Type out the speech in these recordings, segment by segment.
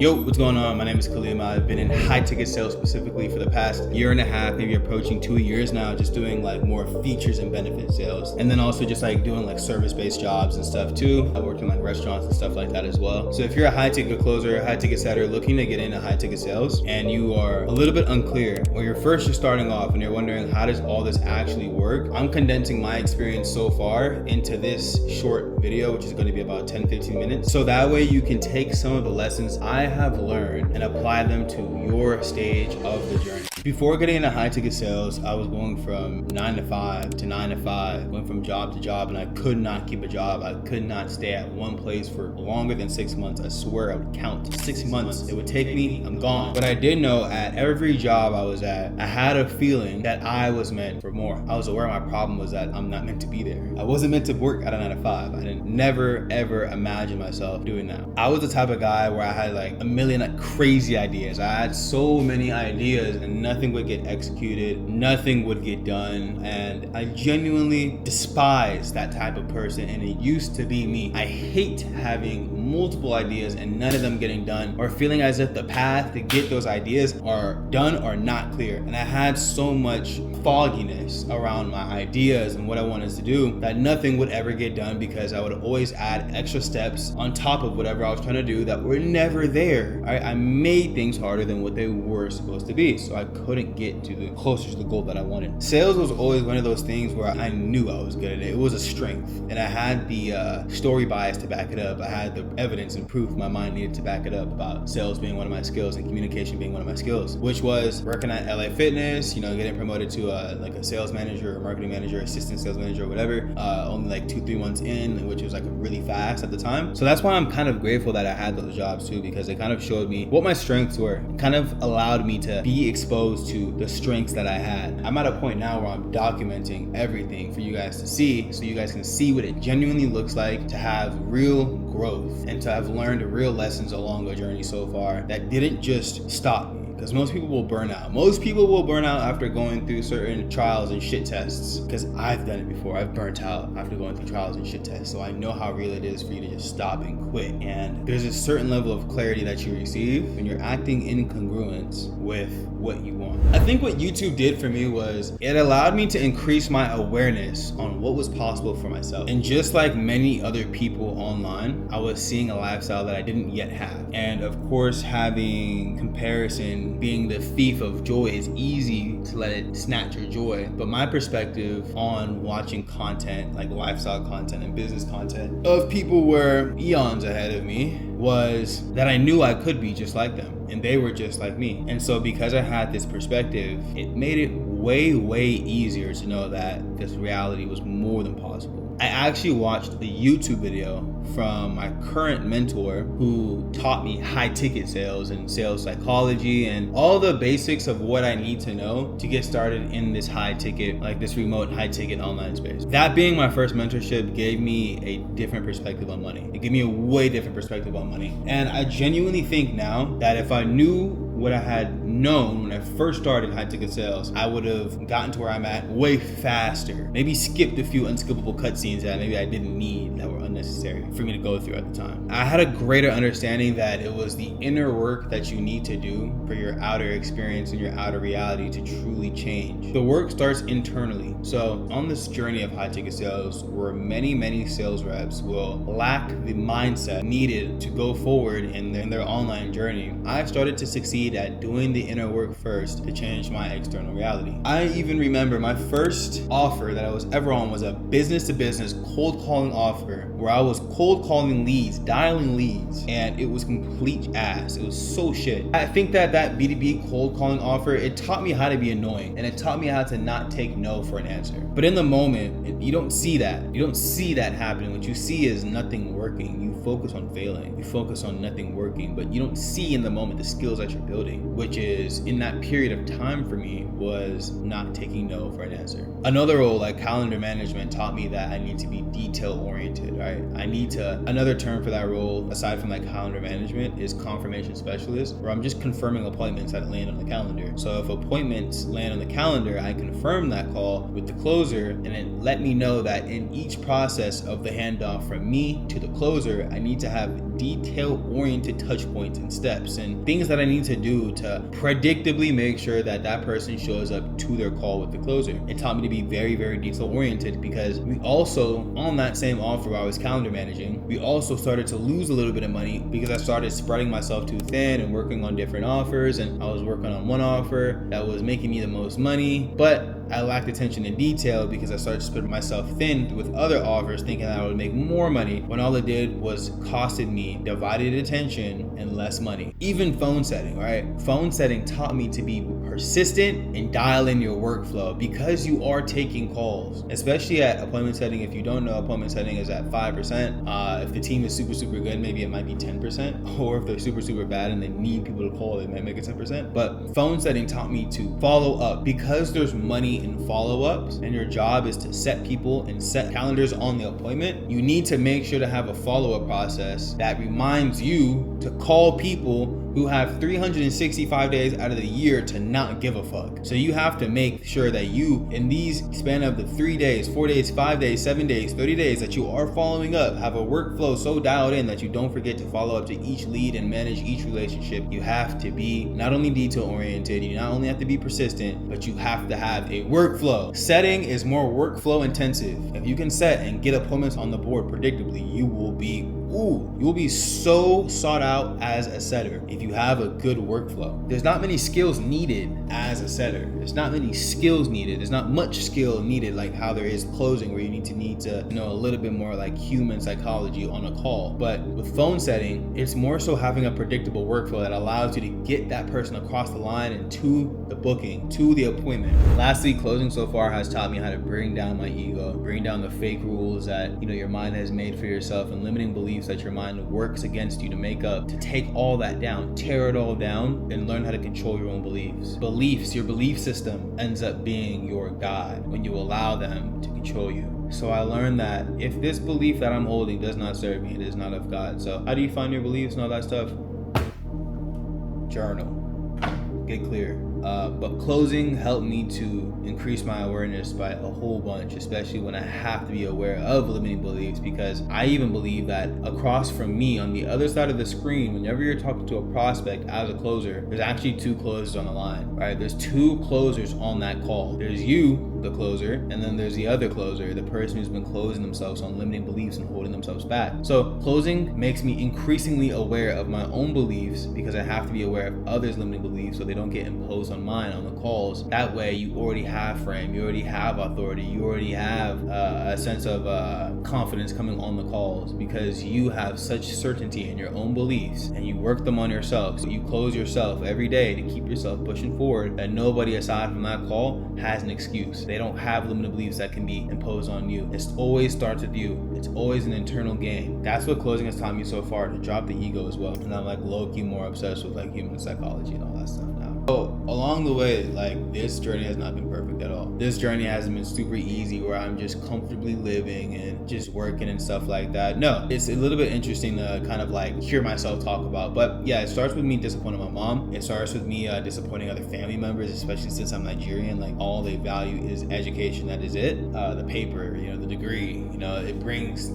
Yo, what's going on? My name is Kilima. I've been in high ticket sales specifically for the past year and a half, maybe approaching 2 years now, just doing like more features and benefit sales. And then also just like doing like service-based jobs and stuff too. I work in like restaurants and stuff like that as well. So if you're a high ticket closer, high ticket setter looking to get into high ticket sales and you are a little bit unclear or you're just starting off and you're wondering how does all this actually work, I'm condensing my experience so far into this short video, which is going to be about 10-15 minutes. So that way you can take some of the lessons I have learned and apply them to your stage of the journey. Before getting into high ticket sales, I was going from 9 to 5 to 9 to 5, going from job to job, and I could not keep a job. I could not stay at one place for longer than 6 months. I swear I would count 6 months. It would take me, I'm gone. But I did know at every job I was at, I had a feeling that I was meant for more. I was aware my problem was that I'm not meant to be there. I wasn't meant to work at a 9 to 5. I didn't never ever imagine myself doing that. I was the type of guy where I had like a million like crazy ideas. I had so many ideas and nothing would get executed, nothing would get done, and I genuinely despise that type of person, and it used to be me. I hate having multiple ideas and none of them getting done, or feeling as if the path to get those ideas are done or not clear. And I had so much fogginess around my ideas and what I wanted to do that nothing would ever get done because I would always add extra steps on top of whatever I was trying to do that were never there. I made things harder than what they were supposed to be, so I couldn't get to the closer to the goal that I wanted. Sales was always one of those things where I knew I was good at it. It was a strength, and I had the story bias to back it up. I had the evidence and proof my mind needed to back it up about sales being one of my skills and communication being one of my skills, which was working at LA Fitness, getting promoted to like a sales manager or marketing manager, assistant sales manager or whatever, only like 2-3 months in, which was like really fast at the time. So that's why I'm kind of grateful that I had those jobs too, because they kind of showed me what my strengths were, kind of allowed me to be exposed to the strengths that I had. I'm at a point now where I'm documenting everything for you guys to see, so you guys can see what it genuinely looks like to have real growth and to have learned real lessons along the journey so far that didn't just stop me. Because most people will burn out. Most people will burn out after going through certain trials and shit tests. Because I've done it before. I've burnt out after going through trials and shit tests. So I know how real it is for you to just stop and quit. And there's a certain level of clarity that you receive when you're acting in congruence with what you want. I think what YouTube did for me was it allowed me to increase my awareness on what was possible for myself. And just like many other people online, I was seeing a lifestyle that I didn't yet have. And of course, having comparison being the thief of joy, is easy to let it snatch your joy. But my perspective on watching content like lifestyle content and business content of people were eons ahead of me was that I knew I could be just like them and they were just like me. And so because I had this perspective, it made it way easier to know that this reality was more than possible. I actually watched a YouTube video from my current mentor who taught me high ticket sales and sales psychology and all the basics of what I need to know to get started in this high ticket, like this remote high ticket online space. That being my first mentorship gave me a different perspective on money. It gave me a way different perspective on money. And I genuinely think now that if I knew what I had known when I first started high ticket sales, I would have gotten to where I'm at way faster. Maybe skipped a few unskippable cutscenes that maybe I didn't need, that were unnecessary for me to go through at the time. I had a greater understanding that it was the inner work that you need to do for your outer experience and your outer reality to truly change. The work starts internally. So on this journey of high ticket sales, where many sales reps will lack the mindset needed to go forward in their online journey, I started to succeed at doing the inner work first to change my external reality. I even remember my first offer that I was ever on was a business-to-business cold calling offer where I was cold calling leads, dialing leads, and it was complete ass. It was so shit. I think that B2B cold calling offer, it taught me how to be annoying and it taught me how to not take no for an answer. But in the moment, you don't see that. You don't see that happening. What you see is nothing working. You focus on failing. You focus on nothing working, but you don't see in the moment the skills that you're building, which is in that period of time for me was not taking no for an answer. Another role like calendar management taught me that I need to be detail oriented, right? Another term for that role aside from like calendar management is confirmation specialist, where I'm just confirming appointments that land on the calendar. So if appointments land on the calendar, I confirm that call with the closer and it let me know that in each process of the handoff from me to the closer, I need to have detail-oriented touch points and steps and things that I need to do to predictably make sure that that person shows up to their call with the closer. It taught me to be very, very detail-oriented, because we also, on that same offer where I was calendar managing, we also started to lose a little bit of money because I started spreading myself too thin and working on different offers, and I was working on one offer that was making me the most money, but I lacked attention to detail because I started spreading myself thin with other offers, thinking that I would make more money, when all it did was costed me divided attention and less money. Even phone setting, right? Phone setting taught me to be persistent and dial in your workflow, because you are taking calls, especially at appointment setting. If you don't know, appointment setting is at 5%. If the team is super, super good, maybe it might be 10%, or if they're super, super bad and they need people to call, they might make it 10%. But phone setting taught me to follow up, because there's money in follow-ups, and your job is to set people and set calendars on the appointment. You need to make sure to have a follow-up process that reminds you to call people who have 365 days out of the year to not give a fuck. So you have to make sure that you, in these span of the 3 days, 4 days, 5 days, 7 days, 30 days, that you are following up, have a workflow so dialed in that you don't forget to follow up to each lead and manage each relationship. You have to be not only detail oriented, you not only have to be persistent, but you have to have a workflow. Setting is more workflow intensive. If you can set and get appointments on the board predictably, you will be so sought out as a setter if you have a good workflow. There's not many skills needed as a setter. There's not many skills needed. There's not much skill needed like how there is closing, where you need to know a little bit more like human psychology on a call. But with phone setting, it's more so having a predictable workflow that allows you to get that person across the line and to the booking, to the appointment. Lastly, closing so far has taught me how to bring down my ego, bring down the fake rules that your mind has made for yourself, and limiting beliefs that your mind works against you to make up, to take all that down, tear it all down, and learn how to control your own beliefs. Your belief system ends up being your God when you allow them to control you. So I learned that if this belief that I'm holding does not serve me, it is not of God. So how do you find your beliefs and all that stuff? Journal. Get clear. But closing helped me to increase my awareness by a whole bunch, especially when I have to be aware of limiting beliefs, because I even believe that across from me on the other side of the screen, whenever you're talking to a prospect as a closer, there's actually two closers on the line, right? There's two closers on that call. There's you, the closer, and then there's the other closer, the person who's been closing themselves on limiting beliefs and holding themselves back. So closing makes me increasingly aware of my own beliefs, because I have to be aware of others' limiting beliefs so they don't get imposed on mine on the calls. That way you already have frame, you already have authority, you already have a sense of confidence coming on the calls, because you have such certainty in your own beliefs and you work them on yourself. So you close yourself every day to keep yourself pushing forward, that nobody aside from that call has an excuse. They don't have limited beliefs that can be imposed on you. It always starts with you. It's always an internal game. That's what closing has taught me so far, to drop the ego as well. And I'm like low-key more obsessed with like human psychology and all that stuff now. So along the way, like, this journey has not been perfect at all. This journey hasn't been super easy where I'm just comfortably living and just working and stuff like that. No, it's a little bit interesting to kind of like hear myself talk about. But yeah, it starts with me disappointing my mom. It starts with me disappointing other family members, especially since I'm Nigerian. Like, all they value is education. That is it. The paper, the degree, it brings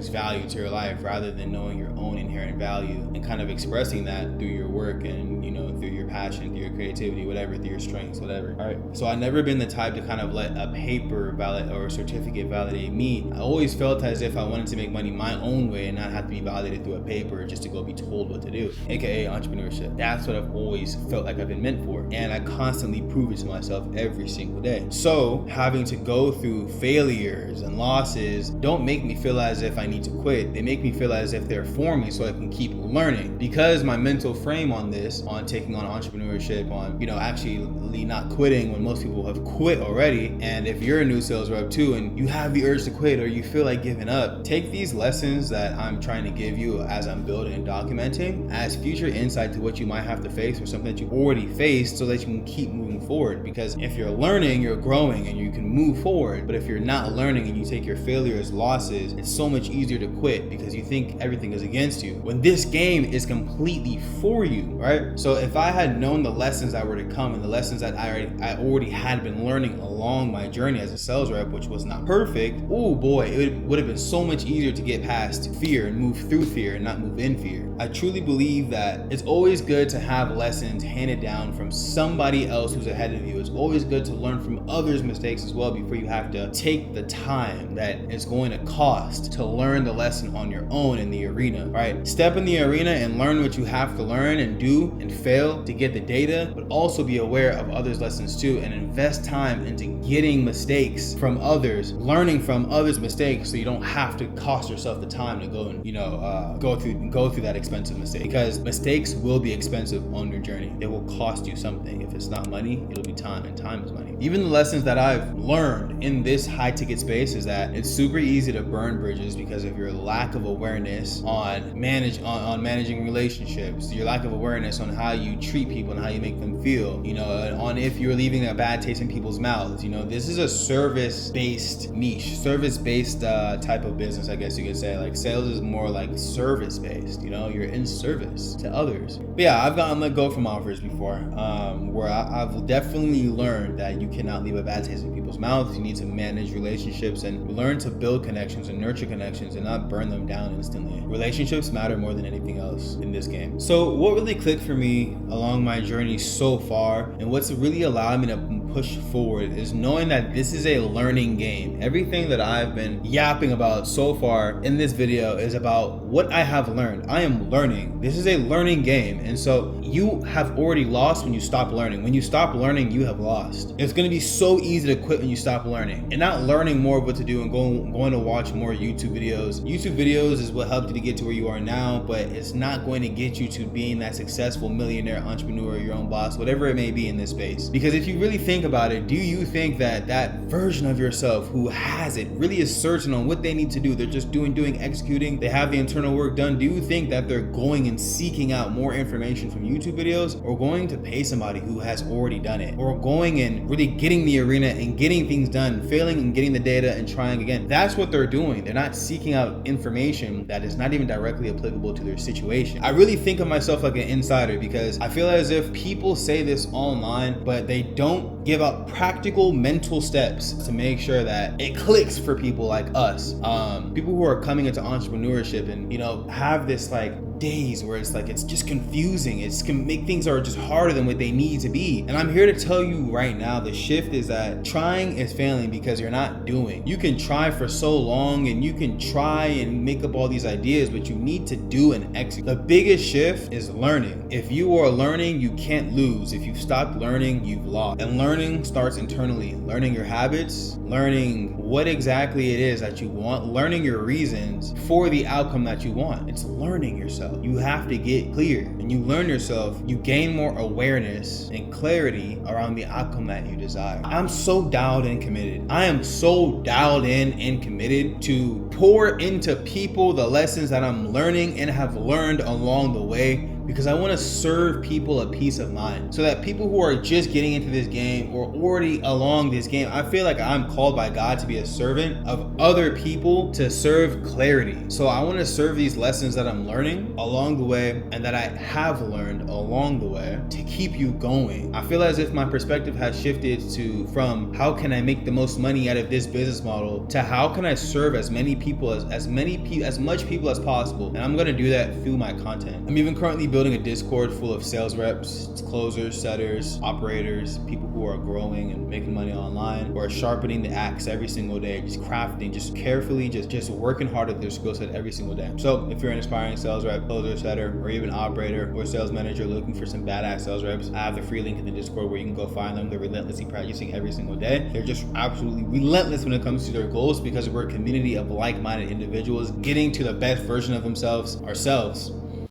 value to your life, rather than knowing your own inherent value and kind of expressing that through your work and through your passion, through your creativity, whatever, through your strengths, whatever. All right. So I've never been the type to kind of let a paper valid or a certificate validate me. I always felt as if I wanted to make money my own way and not have to be validated through a paper just to go be told what to do, aka entrepreneurship. That's what I've always felt like I've been meant for, and I constantly prove it to myself every single day. So having to go through failures and losses don't make me feel as if I need to quit. They make me feel as if they're for me so I can keep learning, because my mental frame on this, on taking on entrepreneurship, on actually not quitting when most people have quit already. And if you're a new sales rep too and you have the urge to quit or you feel like giving up, take these lessons that I'm trying to give you as I'm building and documenting as future insight to what you might have to face, or something that you already faced, so that you can keep moving forward. Because if you're learning, you're growing and you can move forward. But if you're not learning and you take your failure as losses, it's so much easier to quit because you think everything is against you when this game is completely for you, right? So if I had known the lessons that were to come and the lessons that I already had been learning along my journey as a sales rep, which was not perfect, oh boy, it would have been so much easier to get past fear and move through fear and not move in fear. I truly believe that it's always good to have lessons handed down from somebody else who's ahead of you. It's always good to learn from others' mistakes as well before you have to take the time that it's going to cost to learn the lesson on your own in the arena, right? Step in the arena and learn what you have to learn and do and fail to get the data, but also be aware of others' lessons too, and invest time into getting mistakes from others, learning from others' mistakes, so you don't have to cost yourself the time to go and go through that expensive mistake, because mistakes will be expensive on your journey. It will cost you something. If it's not money, it'll be time, and time is money. Even the lessons that I've learned in this high ticket space is that it's super easy to burn bridges because of your lack of awareness on managing relationships, your lack of awareness on how you treat people and how you make them feel, on if you're leaving a bad taste in people's mouths. This is a service-based niche, service-based type of business, I guess you could say. Like sales is more like service-based, you're in service to others. But yeah, I've gotten let go from offers before, where I've definitely learned that you cannot leave a bad taste in people's mouths. You need to manage relationships and learn to build connections and nurture connections and not burn them down instantly. Relationships matter more than anything else in this game. So what really clicked for me along my journey so far, and what's really allowed me to push forward, is knowing that this is a learning game. Everything that I've been yapping about so far in this video is about what I have learned. I am learning. This is a learning game. And so you have already lost when you stop learning. When you stop learning, you have lost. It's going to be so easy to quit when you stop learning and not learning more of what to do and going to watch more YouTube videos. YouTube videos is what helped you to get to where you are now, but it's not going to get you to being that successful millionaire, entrepreneur, your own boss, whatever it may be in this space. Because if you really think about it, do you think that that version of yourself who has it really is certain on what they need to do? They're just doing, executing. They have the internal work done. Do you think that they're going and seeking out more information from YouTube videos, or going to pay somebody who has already done it, or going and really getting the arena and getting things done, failing and getting the data and trying again? That's what they're doing. They're not seeking out information that is not even directly applicable to their situation. I really think of myself like an insider, because I feel as if people say this online, but they don't give out practical mental steps to make sure that it clicks for people like us, people who are coming into entrepreneurship and have this like days where it's like it's just confusing. It's can make things are just harder than what they need to be. And I'm here to tell you right now, the shift is that trying is failing because you're not doing. You can try for so long and you can try and make up all these ideas, but you need to do and execute. The biggest shift is learning. If you are learning, you can't lose. If you've stopped learning, you've lost. And learning starts internally. Learning your habits, learning what exactly it is that you want, learning your reasons for the outcome that you want. It's learning yourself. You have to get clear. And you learn yourself, you gain more awareness and clarity around the outcome that you desire. I'm so dialed in committed. I am so dialed in and committed to pour into people the lessons that I'm learning and have learned along the way, because I want to serve people a peace of mind, so that people who are just getting into this game or already along this game, I feel like I'm called by God to be a servant of other people to serve clarity. So I want to serve these lessons that I'm learning along the way and that I have learned along the way to keep you going. I feel as if my perspective has shifted from how can I make the most money out of this business model to how can I serve as many people as much people as possible. And I'm going to do that through my content. I'm even currently building a Discord full of sales reps, closers, setters, operators, people who are growing and making money online, who are sharpening the axe every single day, just crafting, just carefully, just working hard at their skill set every single day. So if you're an aspiring sales rep, closer, setter, or even operator or sales manager looking for some badass sales reps, I have the free link in the Discord where you can go find them. They're relentlessly practicing every single day. They're just absolutely relentless when it comes to their goals, because we're a community of like-minded individuals getting to the best version of themselves ourselves.